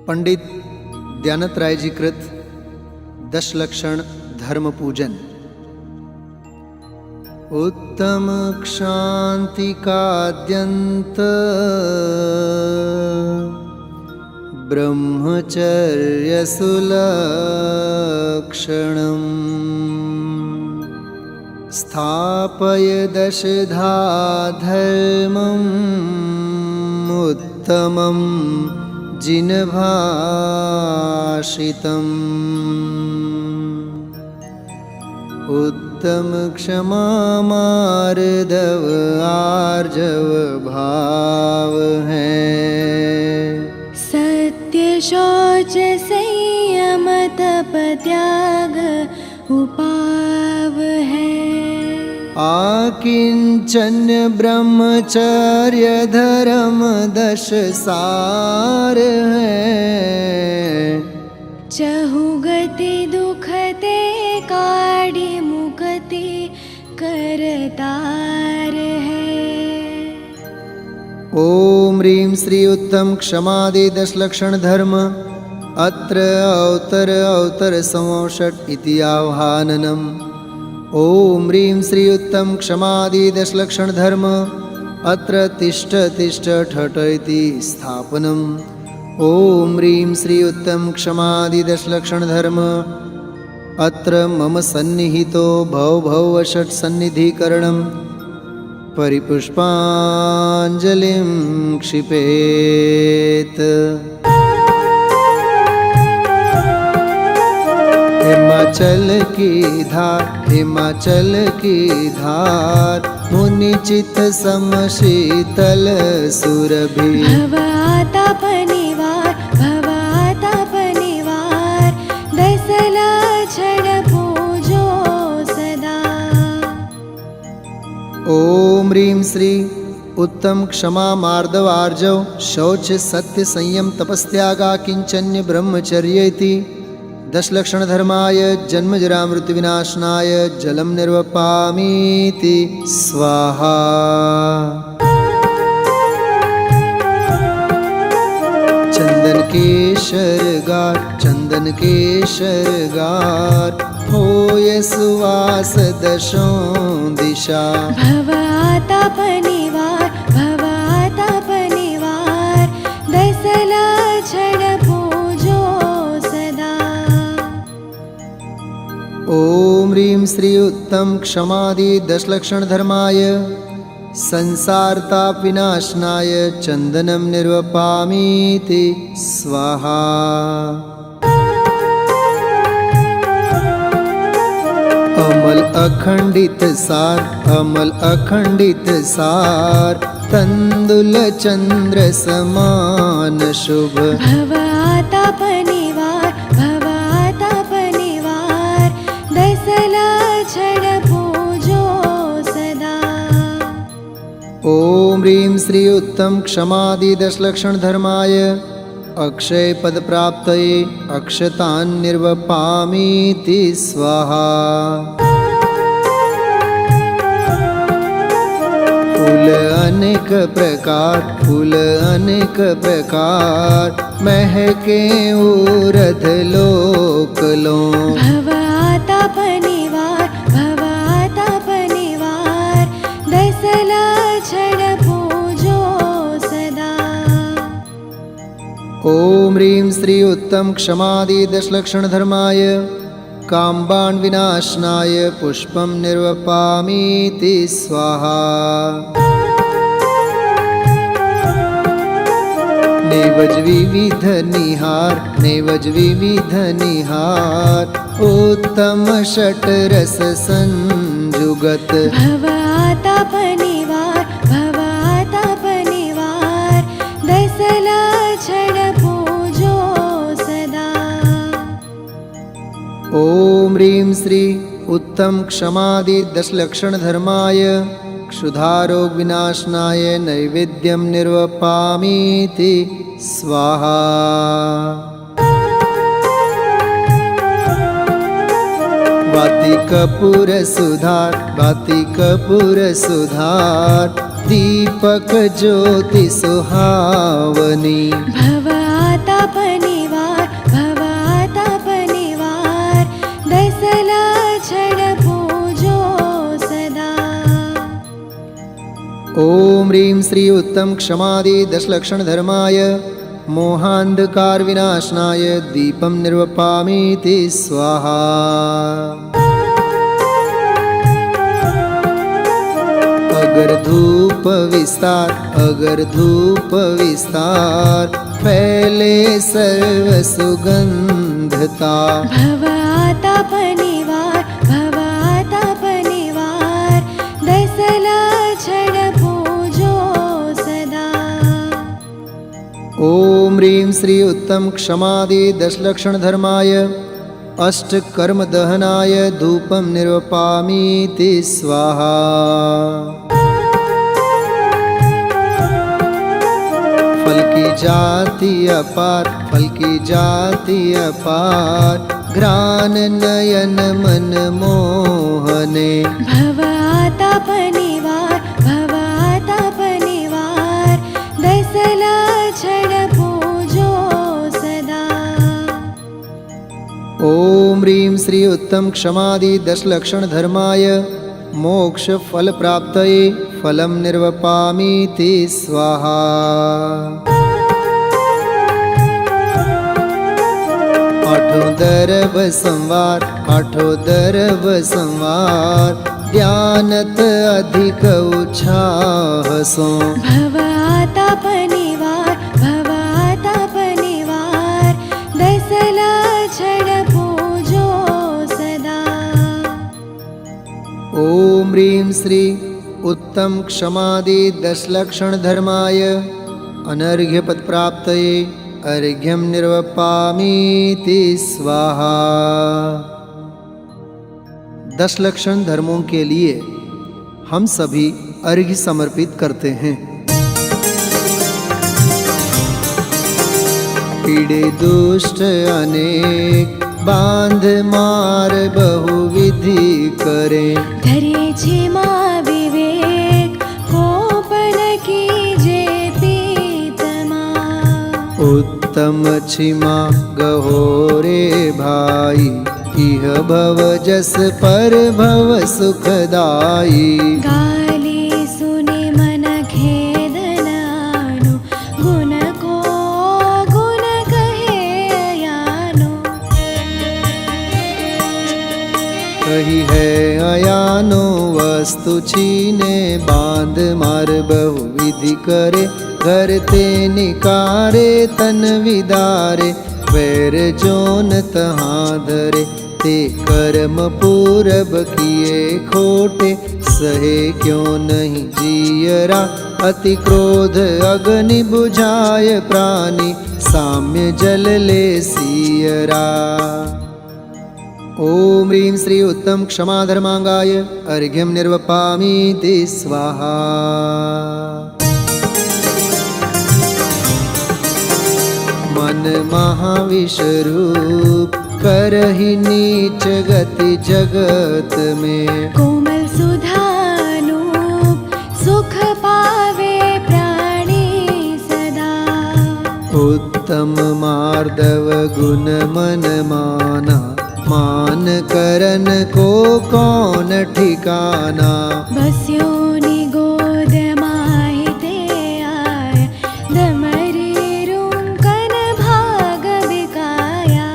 पंडित दयानंद राय जी कृत 10 लक्षण धर्म पूजन। उत्तम क्षांति काद्यंत ब्रह्मचर्य सुलक्षणम् स्थापय दशधा धर्मम् उत्तमं जिनभाषितम् उत्तम क्षमा मार्दव आर्जव भाव है। सत्य शौच संयम तप त्याग उपाव है। आकिंचन ब्रह्मचर्य धर्म 10 सार है। चहुगति दुखते काढ़ी मुक्ति करतार है। ओम ह्रीं श्री उत्तम क्षमादि 10 लक्षण धर्म अत्र अवतर संवषट इति आह्वाननम्। ओम ह्रीं श्री उत्तम क्षमादि 10 लक्षण धर्म अत्र तिष्ठ ठठ इति स्थापनम्। ओम ह्रीं श्री उत्तम क्षमादि 10 लक्षण धर्म अत्र मम सन्निहितो भव षट् सन्निधिकरणम् परिपुष्पांजलिं क्षिपेत्। हिमाचल की धार मुनि चित समशीतल सुरभि। भवाताप निवार 10 लक्षण पूजो सदा। ओम ह्रीं श्री उत्तम क्षमा मार्दव आर्जव शौच सत्य संयम तपस्त्यागा किंचन्य ब्रह्मचर्य इति 10 लक्षण धर्माय जन्म जरा मृत्यु विनाशनाय जलम निर्वपामीति स्वाहा। चंदन केशरगार होय सुवास 10 दिशा। भवाताप निवार 10 लक्षण पूजो सदा। ओम ह्रीं श्री उत्तम क्षमादि 10 लक्षण धर्माय संसारताप विनाशनाय चंदनम निर्वपामीति स्वाहा। अमल अखंडित सार तंदुल चंद्र समान शुभ। भवाताप निवार 10 लक्षण पूजो सदा। ओम ह्रीं श्री उत्तम क्षमादि 10 लक्षण धर्माय अक्षय पद प्राप्तये अक्षतान् निर्वपामीति स्वाहा। फूल अनेक प्रकार महके ऊर्ध लोक लो। भवाताप निवार 10 लक्षण पूजो सदा। ओम ह्रीं श्री उत्तम क्षमादि 10 लक्षण धर्माय काम्बान् विनाशनाय पुष्पं निर्वपामीति स्वाहा। नेवज विविध निहार उत्तम षट रस संजुगत। भवाताप निवार 10 लक्षण पूजो सदा। ओम ह्रीं श्री उत्तम क्षमादि 10 लक्षण धर्माय क्षुधारोग विनाशनाय नैवेद्यं निर्वपामीति स्वाहा। वाति कपूर सुधार दीपक ज्योति सुहावनी। भवाताप निवार ॐ ह्रीं श्री उत्तम क्षमादि दशलक्षण धर्माय मोहांधकार विनाशनाय दीपं निर्वपामीति स्वाहा। अगर धूप विस्तार फैले सर्व सुगंधता। भवाताप निवार दसला छड पूजो सदा। ॐ ह्रीं श्री उत्तम क्षमादि दशलक्षण धर्माय अष्ट कर्म दहनाय धूपं निर्वपामीति स्वाहा। फल की जाति अपार घ्राण नयन मन मोहने। भवाताप निवार दसला छड पूजो सदा। ॐ ह्रीं श्री उत्तम क्षमादि दशलक्षण धर्माय मोक्ष फल प्राप्तये फलं निर्वपामीति स्वाहा। आठों दरव संवार ध्यानत अधिक उत्साह सो। भवाताप निवार दसला छड पूजो सदा। ॐ ह्रीं श्री उत्तम क्षमादि दशलक्षण धर्माय अनर्घ्यपद प्राप्तये अर्घ्यं निर्वपामीति स्वाहा। दशलक्षण धर्मों के लिए हम सभी अर्घ्य समर्पित करते हैं। पीड़े दुष्ट अनेक बांध मार बहुविधि करे। धरे क्षमा विवेक कोपन कीजे पीतमा। उत्तम क्षमा गहोरे भाई इह भव जस पर भव सुखदाई। गाली सुने मन खेदनानु गुण को गुण कहे अयानो। कही है अयानो वस्तु छीने बांध मार बहुविधि करे। घर ते निकारे तन विदारे वैर जोन तहाँ धरे। ते कर्म पूरब किए खोटे सहे क्यों नहीं जियरा। अति क्रोध अग्नि बुझाय प्राणी साम्य जल ले सियरा। ॐ ह्रीं श्री उत्तम क्षमा धर्मांगाय अर्घ्यं निर्वपामीति स्वाहा। मन महाविषरूप करहि नीच गति जगत में। कोमल सुधानूप सुख पावे प्राणी सदा। उत्तम मार्दव गुण मन माना मान करन को कौन ठिकाना। बस्यो निगोद माहिते आय दमरी रुंकन भाग बिकाया।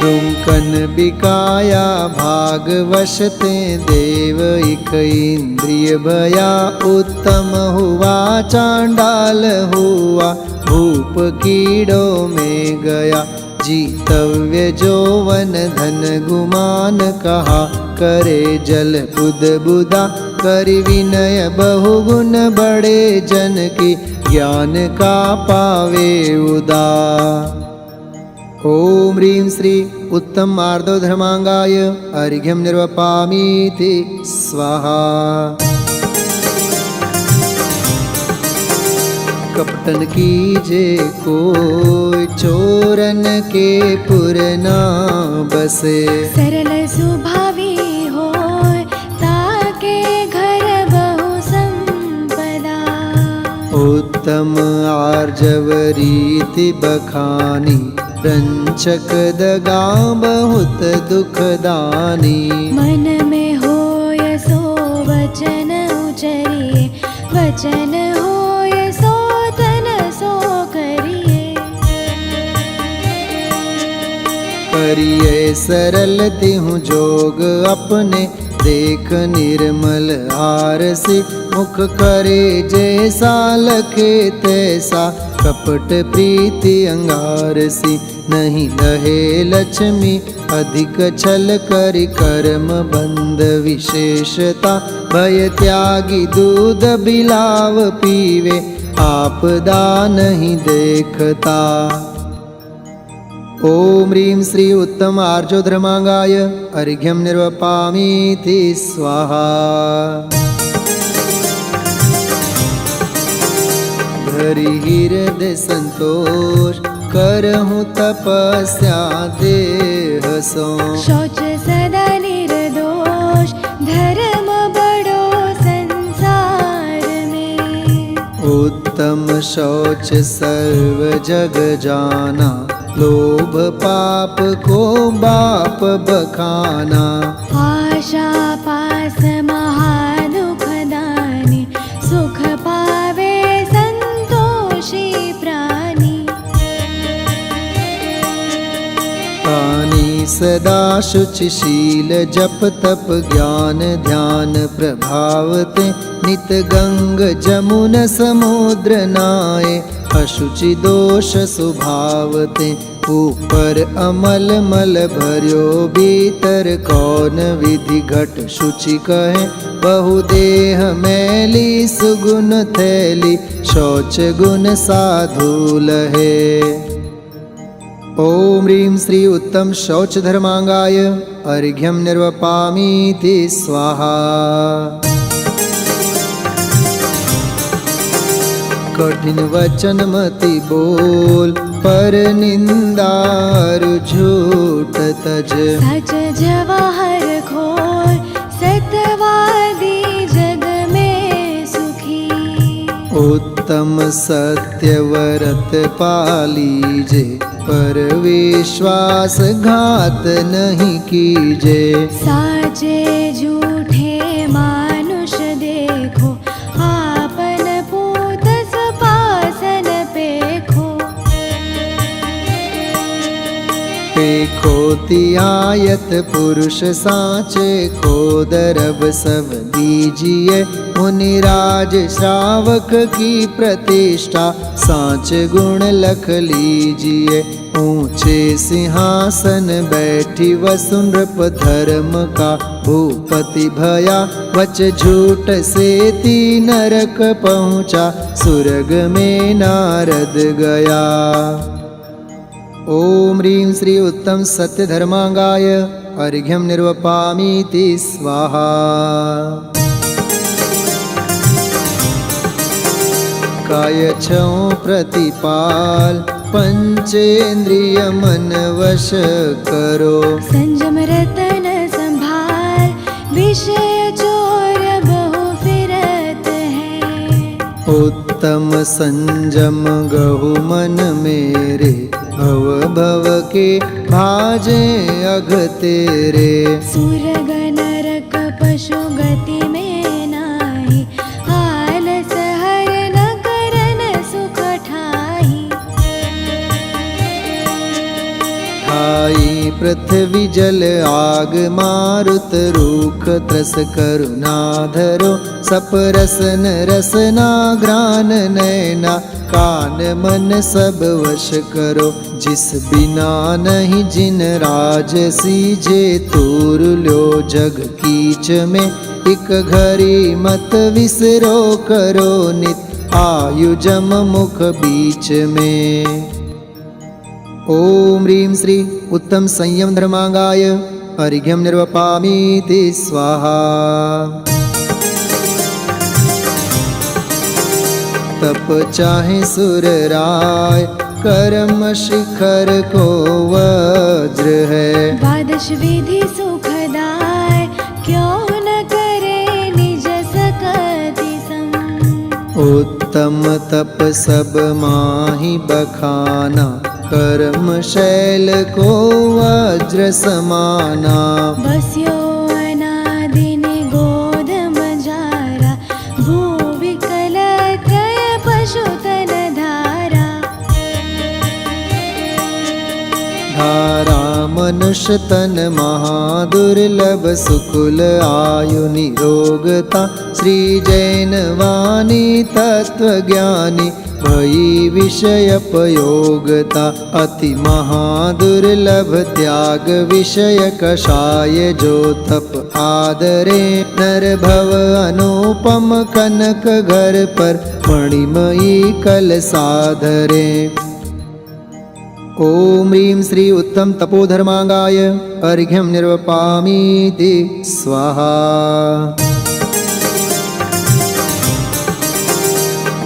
रुंकन बिकाया भाग वशते देव इक इंद्रिय भया। उत्तम हुआ चांडाल हुआ भूप कीड़ो में गया। जीतव्य जोवन धन गुमान कहा करे जल बुद बुदा। करि विनय बहुगुण बड़े जन की ज्ञान का पावे उदा। ॐ ह्रीं श्री उत्तम मार्दव धर्मांगाय अर्घ्यं निर्वपामीति स्वाहा। कपटन कीजे कोई चोरन के पुर ना बसे। सरल सुभावी होय ताके घर बहु संपदा। उत्तम आर्जव रीति बखानी रंचक दगा बहुत दुखदानी। मन में होय सोवत वचन होय सो तन सो करिए। करिए सरल तिहु जोग अपने, देख निर्मल आरसी मुख करे जैसा लखे तैसा, कपट प्रीति अंगारसी नहीं लहे लक्ष्मी अधिक छल करि कर्म बंध विशेषता, भय त्यागी दूध बिलाव पीवे आपदा नहीं देखता। ओम ह्रीं श्री उत्तम आर्जो धर्मांगाय अर्घ्यं निर्वपामीति स्वाहा। धरि हृदय संतोष करहूँ तपस्या देह सो, शौच सदा निर्दोष धर्म बड़ो संसार में। उत्तम शौच सर्व जग जाना, लोभ पाप को बाप बखाना। आशा पास महादुख दानी, सुख पावे संतोषी प्राणी। पानी सदा शुचिशील जप तप ज्ञान ध्यान प्रभावते, नित गंग जमुन समुद्र नाये, अशुचि दोष स्वभावते। ऊपर अमल मल भर्यो भीतर, कौन विधि घट शुचि कहे, बहुदेह मैली सुगुण थैली, शौच गुण साधु लहे। ओम ह्रीं श्री उत्तम शौच धर्मांगाय अर्घ्यं निर्वपामीति स्वाहा। कठिन वचन मति बोल, पर निंदार झूठ तज। सच जवाहर खोल, सत्यवादी जग में सुखी। उत्तम सत्य व्रत पालीजे, पर विश्वास घात नहीं कीजे। साचे झूठे मानुष देखो, आपन पूत सपासन पेखो। पेखो तियायत पुरुष साचे, खोदरब सब दीजिए। मुनिराज श्रावक की प्रतिष्ठा, सांच गुण लख लीजिए। ऊंचे सिंहासन बैठी वसुनृप, धर्म का भूपति भया। वच झूठ से ती नरक पहुँचा, सुरग में नारद गया। ओम ह्रीं श्री उत्तम सत्य धर्मांगाय अर्घ्यं निर्वपामीति स्वाहा। काय छऊं प्रतिपाल, पंचेंद्रिय मन वश करो। संजम रतन संभाल, विषय चोर बहु फिरत है। उत्तम संजम गहु मन मेरे, भव भव के भाजे अघ तेरे। सुरग नरक पशु गति में नाही, आलस हर न करन सुख ठाई। ठाई पृथ्वी जल आग मारुत, रूख त्रस करुणा धरो। सप रसन रसना घ्राण नैना, कान मन सब वश करो। जिस बिना नहीं जिन राज सीजे, तूर ल्यो जग कीच में। एक घड़ी मत विसरो करो नित, आयु जम मुख बीच में। ओम ह्रीं श्री उत्तम संयम धर्मांगाय अर्घ्यं निर्वपामीति स्वाहा। तप चाहे सुर राय, कर्म शिखर को वज्र है। द्वादश विधि सुखदाय, क्यों न करे निज सकति सम। उत्तम तप सब माहि बखाना, कर्म शैल को वज्र समाना। बस्यो अनादि निगोध मजारा, भू विकल मनुष्य तन महादुर्लभ सुकुल आयु निरोगता श्री जैन वाणी तत्वज्ञानी भई विषयपयोगता अति महादुर्लभ त्याग विषय कषाय जो तप आदरे नर भव अनुपम कनक घर पर मणिमयी कल साधरे। ओम ह्रीं श्री उत्तम तपोधर्मांगाय अर्घ्यं निर्वपामीति स्वाहा।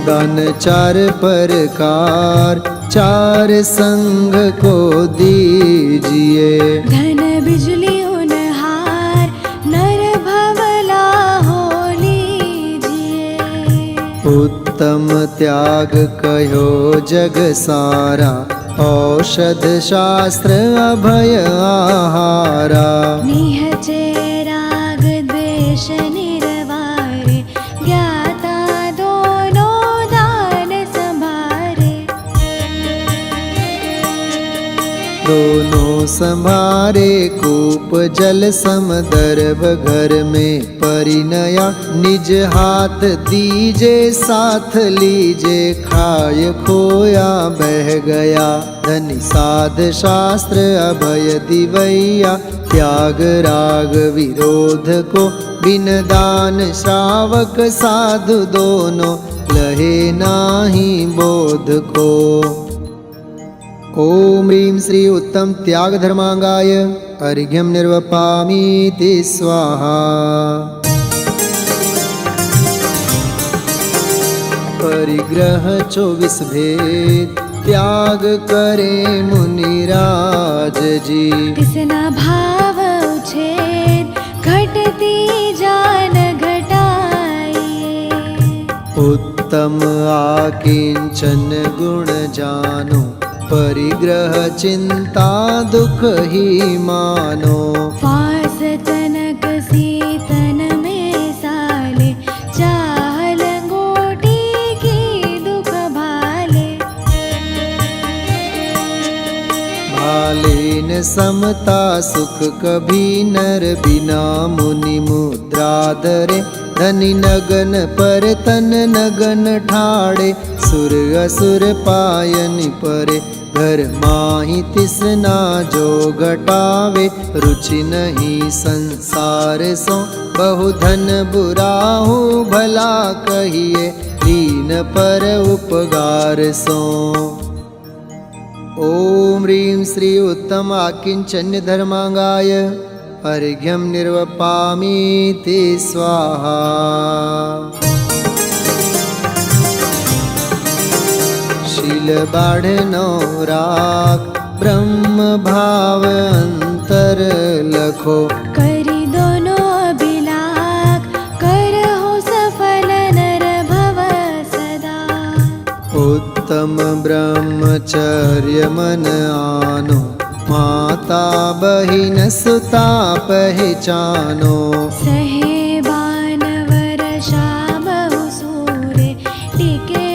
दान चार प्रकार चार संग को दीजिए, धन बिजली उनहार नर भवला हो लीजिए। उत्तम त्याग कहो जग सारा औषध शास्त्र अभय आहारा। निहचे राग द्वेष निरवारे ज्ञाता दोनों दान संभारे। दोनों संभारे कूप जल समदर्भ घर में परिणया। निज हाथ दीजे साथ लीजे खाय खोया बह गया। धनि साध शास्त्र अभय दिवैया त्याग राग विरोध को। बिन दान श्रावक साधु दोनों लहे नाही बोध को। ओम ह्रीं श्री उत्तम त्याग धर्मांगाय अर्घ्यं निर्वपामीति स्वाहा। परिग्रह 24 भेद त्याग करे मुनिराज जी। तिसना भाव उछेद घटती जान घटाइए। उत्तम आकिंचन गुण जानो परिग्रह चिंता दुख ही मानो। फास तनक सीतन में साले चाह लंगोटी की दुख भाले। भालेन समता सुख कभी नर बिना मुनि मुद्रा धरे। धनि नगन पर तन नगन ठाड़े सुर असुर पायन परे। घर माही तिसना जो घटावे रुचि नहीं संसार सो। बहु धन बुराहु भला कहिए दीन पर उपगार सो। ओम ह्रीं श्री उत्तम आकिंचन्य धर्मांगाय अर्घ्यं निर्वपामीति स्वाहा। शील बाढ़नो राग ब्रह्म भाव अंतर लखो। करी दोनों अभिलाख करहो सफल नर भव सदा। उत्तम ब्रह्मचर्य मन आनो माता बहिन सुता पहचानो। सहे बानवर बहु सूरे टिके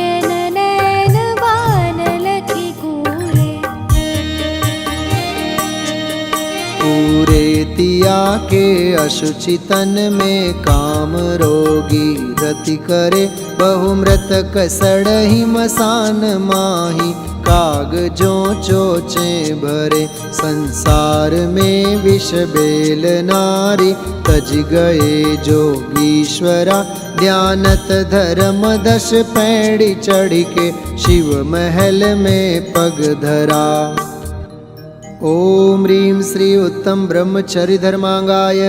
नैन बान लखी कूरे। पूरे तिया के अशुचि तन में काम रोगी रति करे। बहु मृतक सड़ही मसान माही कागजों चोचे भरे। संसार में विष बेल नारी तज गए जोगीश्वरा। ध्यानत धर्म 10 पैड़ी चढ़ के शिव महल में पग धरा। ओम ह्रीं श्री उत्तम ब्रह्मचर्य धर्मांगाय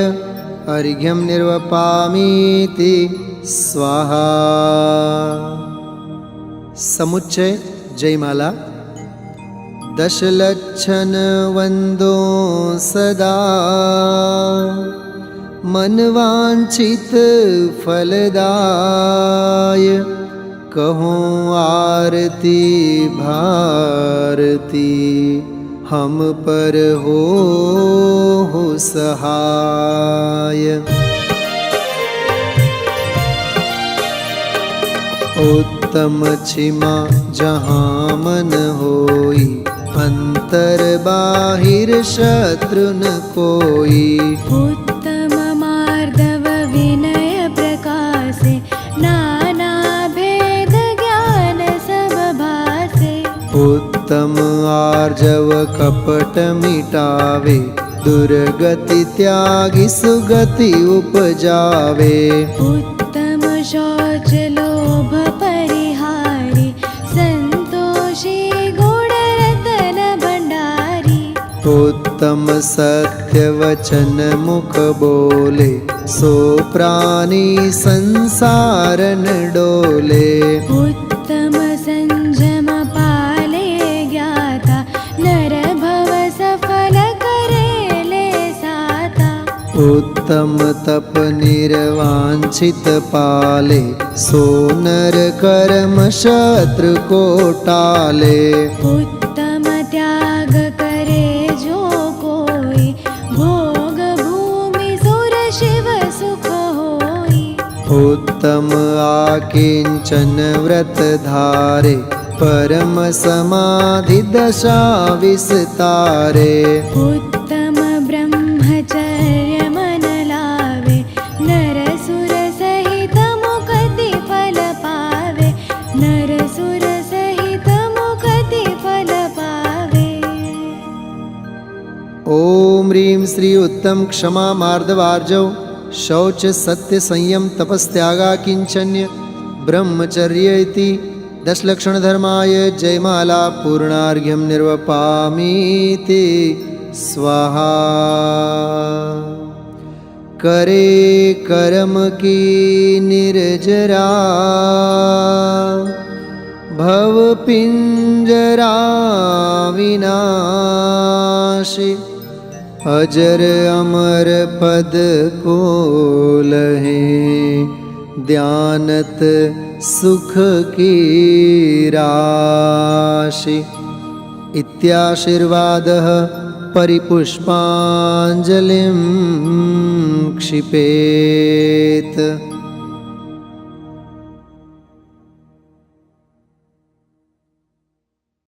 अर्घ्यं निर्वपामीति स्वाहा। समुच्चय जयमाला। 10 लक्षण वंदो सदा मनवांछित फलदाय। कहूँ आरती भारती हम पर हो सहाय। उत्तम छिमा जहाँ मन होई अंतर बाहिर शत्रु न कोई। उत्तम मार्दव विनय प्रकाशे नाना भेद ज्ञान सब भासे। उत्तम आर्जव कपट मिटावे दुर्गति त्यागी सुगति उपजावे। उत्तम शौच लोभ परिहारी संतोषी गुण रतन भंडारी। उत्तम सत्य वचन मुख बोले सो प्राणी संसार न डोले। उत्तम संयम पाले ज्ञाता नर भव सफल करेले साता। उत्तम तप निर्वांछित पाले सो नर कर्म शत्रु को टाले। उत्तम त्याग करे जो कोई भोग भूमि सुर शिव सुख होई। उत्तम आकिंचन व्रत धारे परम समाधि दशा विस्तारे। उत्तम ब्रह्मचर्य मन लावे नर सुर सहित मुक्ति फल पावे। नर सुर सहित मुक्ति फल पावे। ओम ह्रीं श्री उत्तम क्षमा मार्दवार्जव शौच सत्य संयम तपस्त्यागा किंचन्य ब्रह्मचर्य इति दशलक्षणधर्माय जयमाला पूर्णार्घ्यं निर्वपामीति स्वाहा। करे कर्म की निर्जरा भव पिंजरा विनाशी। अजर अमर पद को लहे ध्यानत सुख की राशि। इत्याशीर्वादः परिपुष्पाञ्जलिं क्षिपेत्।